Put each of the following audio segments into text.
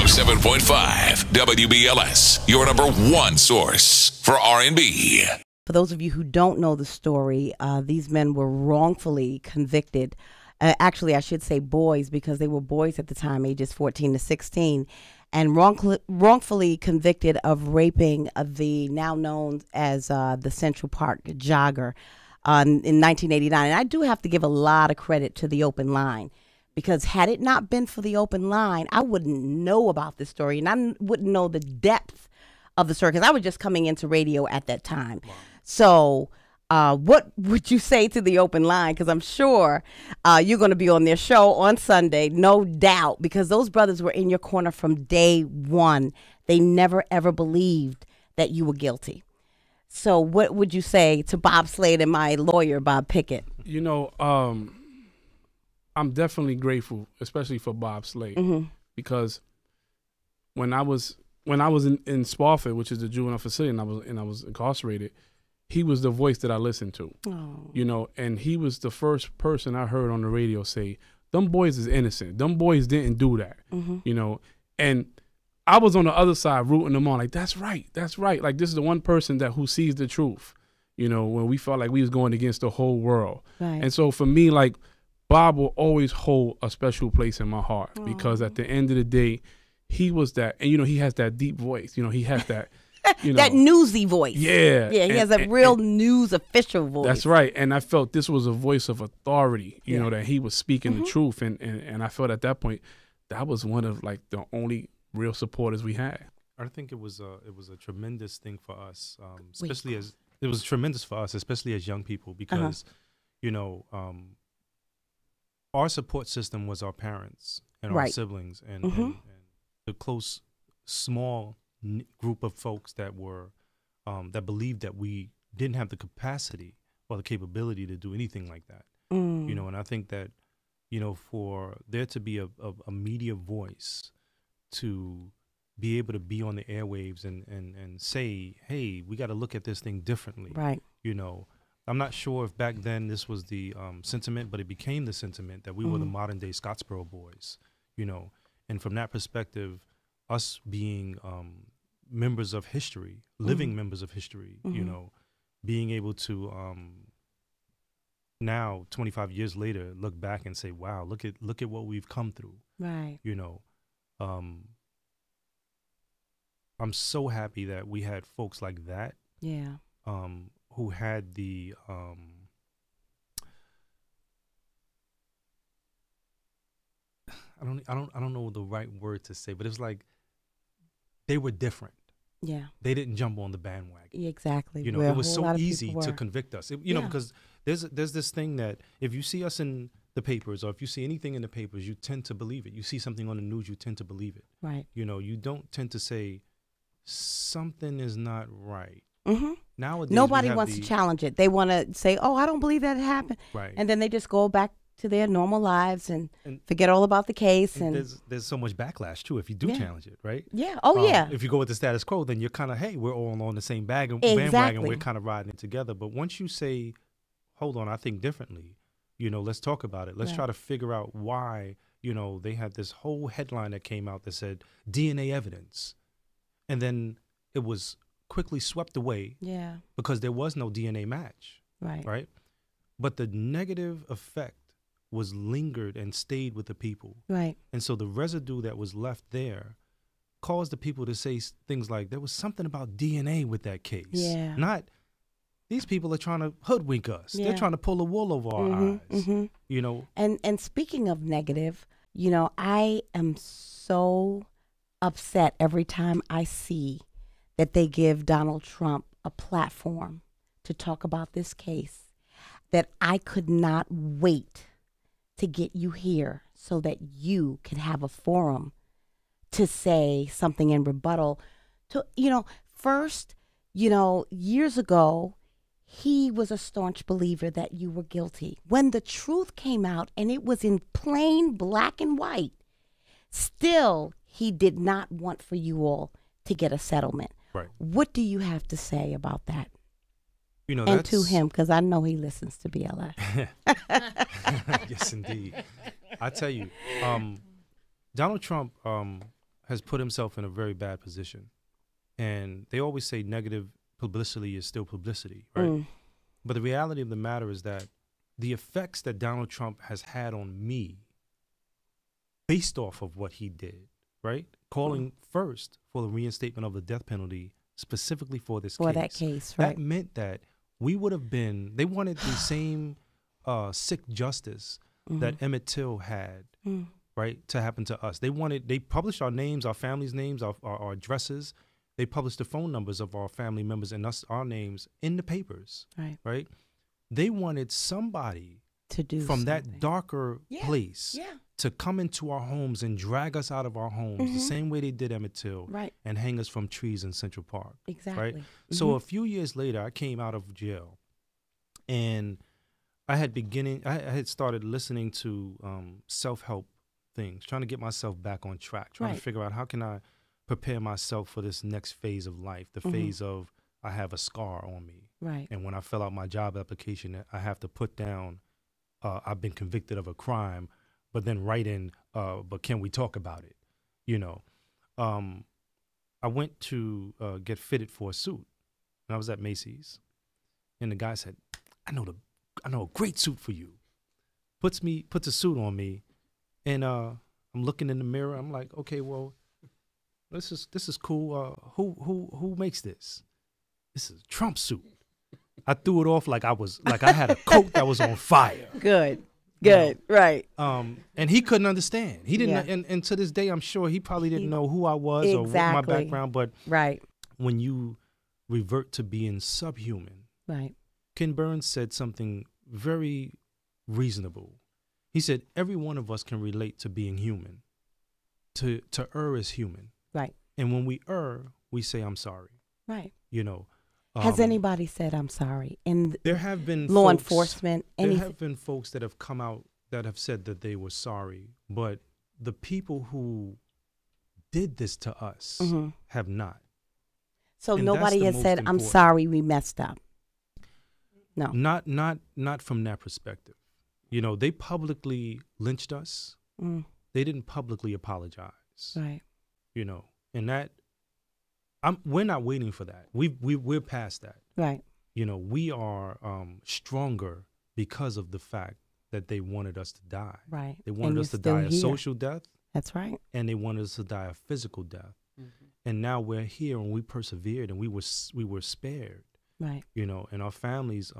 107.5 WBLS, your number one source for R&B. For those of you who don't know the story, these men were wrongfully convicted. Actually, I should say boys, because they were boys at the time, ages 14 to 16, and wrongfully convicted of raping the now known as the Central Park jogger in 1989. And I do have to give a lot of credit to the open line, because had it not been for the open line, I wouldn't know about this story, and I wouldn't know the depth of the story, because I was just coming into radio at that time. Wow. So what would you say to the open line? Because I'm sure you're going to be on their show on Sunday, no doubt, because those brothers were in your corner from day one. They never, ever believed that you were guilty. So what would you say to Bob Slade and my lawyer, Bob Pickett? You know, I'm definitely grateful, especially for Bob Slade, because when I was in Spofford, which is the juvenile facility, and I was incarcerated, he was the voice that I listened to. Oh. You know, and he was the first person I heard on the radio say, "Them boys is innocent. Them boys didn't do that." You know, and I was on the other side rooting them on, like, that's right, that's right. Like, this is the one person who sees the truth. You know, when we felt like we was going against the whole world. Right. And so for me, like, Bob will always hold a special place in my heart, because at the end of the day, he was that, and you know, he has that deep voice. You know, he has that, you know, that newsy voice. Yeah, yeah, he has a real news official voice. That's right, and I felt this was a voice of authority. You know, that he was speaking the truth, and I felt at that point that was one of like the only real supporters we had. I think it was a tremendous thing for us, especially as it was tremendous for us, especially as young people, because you know. Our support system was our parents and our siblings and the close, small group of folks that were that believed that we didn't have the capacity or the capability to do anything like that. You know, and I think that, you know, for there to be a media voice to be able to be on the airwaves and say, hey, we got to look at this thing differently. Right. You know. I'm not sure if back then this was the sentiment, but it became the sentiment that we were the modern day Scottsboro boys, you know. And from that perspective, us being members of history, living members of history, you know, being able to now 25 years later look back and say, wow, look at what we've come through. Right. You know, I'm so happy that we had folks like that. Yeah. Who had the I don't know the right word to say, but it's like they were different. Yeah, they didn't jump on the bandwagon. Exactly. You know, it was so easy to convict us. You know, because there's this thing that if you see us in the papers or if you see anything in the papers, you tend to believe it. You see something on the news, you tend to believe it. Right. You know, you don't tend to say something is not right. Nowadays, nobody wants to challenge it. They want to say, "Oh, I don't believe that it happened," right? And then they just go back to their normal lives and forget all about the case. And there's so much backlash too if you do challenge it, right? Yeah. Oh, yeah. If you go with the status quo, then you're kind of, hey, we're all on the same bandwagon. We're kind of riding it together. But once you say, "Hold on, I think differently," you know, let's talk about it. Let's try to figure out why. You know, they had this whole headline that came out that said DNA evidence, and then it was quickly swept away because there was no DNA match, right? But the negative effect was lingered and stayed with the people, right? And so the residue that was left there caused the people to say things like, there was something about DNA with that case, not these people are trying to hoodwink us. They're trying to pull the wool over our eyes, you know. And speaking of negative, you know, I am so upset every time I see that they give Donald Trump a platform to talk about this case, that I could not wait to get you here so that you could have a forum to say something in rebuttal to, you know, first, you know, years ago, he was a staunch believer that you were guilty. When the truth came out and it was in plain black and white, still, he did not want for you all to get a settlement. Right. What do you have to say about that? You know, and to him, because I know he listens to BLS. Yes, indeed. I tell you, Donald Trump has put himself in a very bad position. And they always say negative publicity is still publicity, right? But the reality of the matter is that the effects that Donald Trump has had on me based off of what he did, right? Calling first for the reinstatement of the death penalty specifically for this case. For that case, right. That meant that we would have been, they wanted the same sick justice that Emmett Till had, right, to happen to us. They published our names, our families' names, our addresses. They published the phone numbers of our family members and our names in the papers, right? They wanted somebody to do from something. that darker place to come into our homes and drag us out of our homes the same way they did Emmett Till and hang us from trees in Central Park. Exactly. Right? So a few years later, I came out of jail, and I had started listening to self-help things, trying to get myself back on track, trying to figure out how can I prepare myself for this next phase of life, the phase of I have a scar on me. Right. And when I fill out my job application, I have to put down, I've been convicted of a crime, but then write in, but can we talk about it? You know, I went to get fitted for a suit, and I was at Macy's, and the guy said, I know a great suit for you. Puts a suit on me, and I'm looking in the mirror. I'm like, okay, well, this is cool. Who makes this? This is a Trump suit. I threw it off like I had a coat that was on fire. Good. Right. And he couldn't understand. He didn't, and to this day, I'm sure he probably didn't know who I was or what my background. But when you revert to being subhuman, Ken Burns said something very reasonable. He said, every one of us can relate to being human. To err is human. Right. And when we err, we say, I'm sorry. Right. You know. Has anybody said, I'm sorry? There have been law enforcement. There have been folks that have come out that have said that they were sorry. But the people who did this to us have not. So nobody has said, I'm sorry, we messed up. No. Not from that perspective. You know, they publicly lynched us. They didn't publicly apologize. Right. You know, and that we're not waiting for that. We're past that. Right. You know, we are stronger because of the fact that they wanted us to die. Right. They wanted us to die a social death. That's right. And they wanted us to die a physical death. And now we're here and we persevered and we were spared. Right. You know, and our families,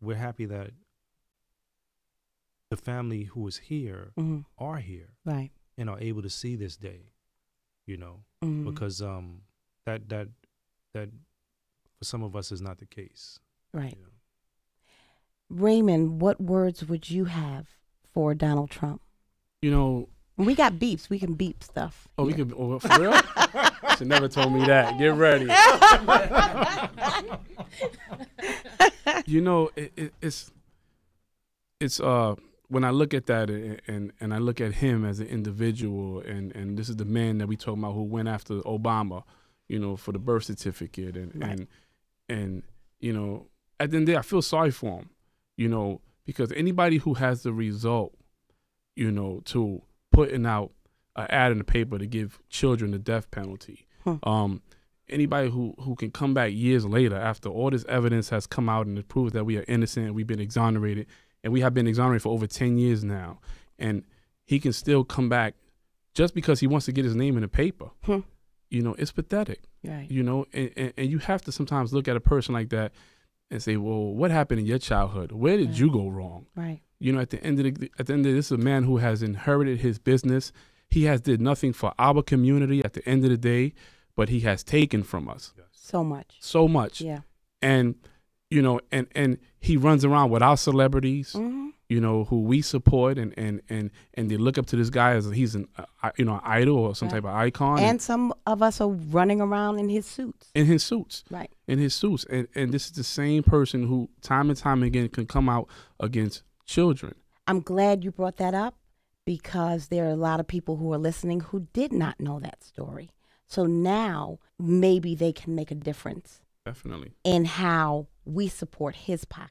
we're happy that the family who is here are here. Right. And are able to see this day. You know, because that for some of us is not the case. Right. You know? Raymond, what words would you have for Donald Trump? You know, we got beeps. We can beep stuff. Oh, here. We can. Oh, for real? She never told me that. Get ready. You know, it's when I look at that and I look at him as an individual, and this is the man that we talking about who went after Obama, you know, for the birth certificate, and you know, at the end of the day, I feel sorry for him, you know, because anybody who has the result, you know, to putting out an ad in the paper to give children the death penalty, anybody who can come back years later after all this evidence has come out and it proves that we are innocent and we've been exonerated. And we have been exonerated for over 10 years now. And he can still come back just because he wants to get his name in the paper. You know, it's pathetic. Right. You know, and you have to sometimes look at a person like that and say, well, what happened in your childhood? Where did you go wrong? Right. You know, at the end of this is a man who has inherited his business. He has did nothing for our community at the end of the day, but he has taken from us. Yes. So much. So much. Yeah. And you know, and he runs around with our celebrities, you know, who we support, and they look up to this guy as he's an idol or some type of icon. And some of us are running around in his suits. In his suits. Right. In his suits. And this is the same person who time and time again can come out against children. I'm glad you brought that up because there are a lot of people who are listening who did not know that story. So now maybe they can make a difference. Definitely. In how we support his pocket.